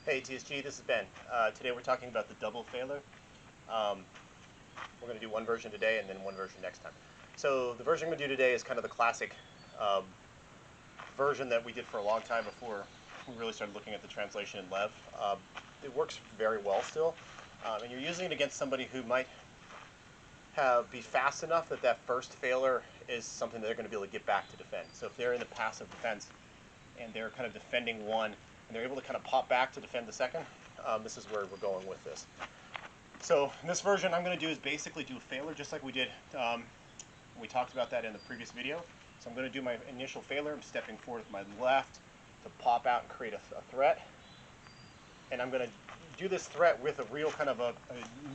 Hey TSG, this is Ben. Today we're talking about the double Fehler. We're going to do one version today and then one version next time. So the version I'm going to do today is kind of the classic version that we did for a long time before we really started looking at the translation in Lev. It works very well still, and you're using it against somebody who might be fast enough that that first Fehler is something that they're going to be able to get back to defend. So if they're in the passive defense and they're kind of defending one, and they're able to kind of pop back to defend the second, this is where we're going with this. So in this version, I'm going to do is basically do a Fehler just like we did. We talked about that in the previous video. So I'm going to do my initial Fehler. I'm stepping forward with my left to pop out and create a threat. And I'm going to do this threat with a real kind of a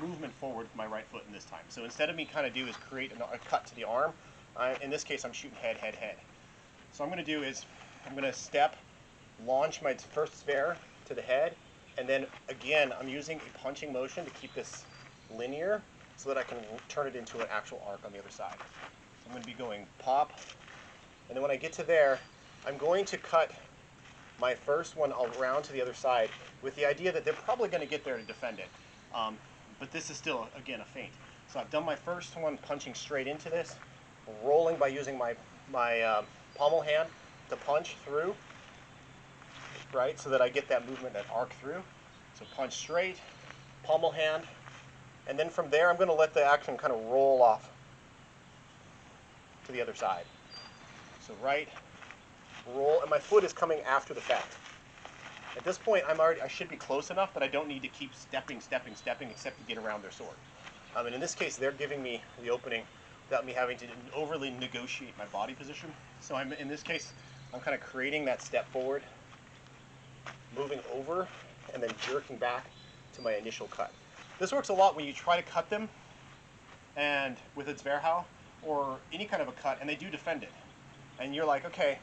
movement forward with my right foot in this time. So instead of me kind of do is create a cut to the arm, in this case I'm shooting head, head, head. So what I'm going to do is I'm going to step, launch my first spare to the head, and then again I'm using a punching motion to keep this linear so that I can turn it into an actual arc on the other side. So I'm going to be going pop, and then when I get to there, I'm going to cut my first one around to the other side with the idea that they're probably going to get there to defend it. But this is still, again, a feint. So I've done my first one punching straight into this, rolling by using my pommel hand to punch through, right, so that I get that movement, that arc through. So punch straight, pommel hand, and then from there I'm going to let the action kind of roll off to the other side. So right, roll, and my foot is coming after the fact. At this point, I should be close enough that I don't need to keep stepping, except to get around their sword. And in this case, they're giving me the opening without me having to overly negotiate my body position. So in this case, I'm kind of creating that step forward, moving over, and then jerking back to my initial cut. This works a lot when you try to cut them, and with its Verhau, or any kind of a cut, and they do defend it. And you're like, okay,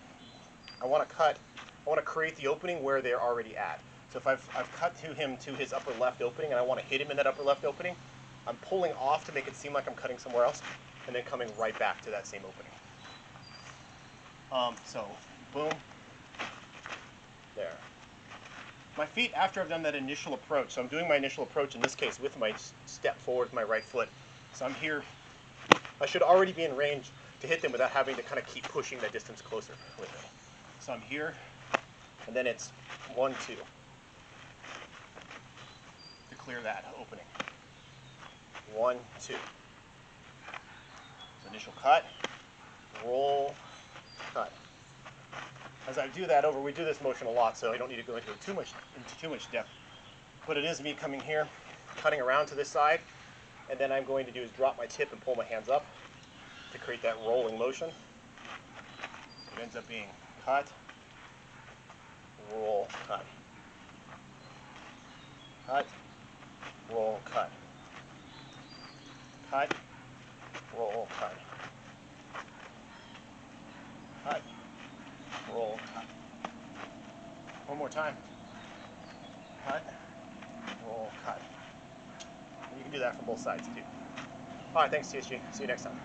I want to cut, I want to create the opening where they're already at. So if I've cut to him to his upper left opening, and I want to hit him in that upper left opening, I'm pulling off to make it seem like I'm cutting somewhere else, and then coming right back to that same opening. So, boom, there. My feet, after I've done that initial approach, so I'm doing my initial approach in this case with my step forward with my right foot. So I'm here, I should already be in range to hit them without having to kind of keep pushing that distance closer with them. So I'm here, and then it's 1, 2 to clear that opening. 1, 2. So initial cut, roll, cut. As I do that over, we do this motion a lot, so I don't need to go into too much depth. But it is me coming here, cutting around to this side, and then I'm going to do is drop my tip and pull my hands up to create that rolling motion. So it ends up being cut, roll, cut, cut, roll, cut, cut, roll, cut, cut, roll, cut. One more time. Cut, roll, cut. And you can do that from both sides too. All right, thanks TSG. See you next time.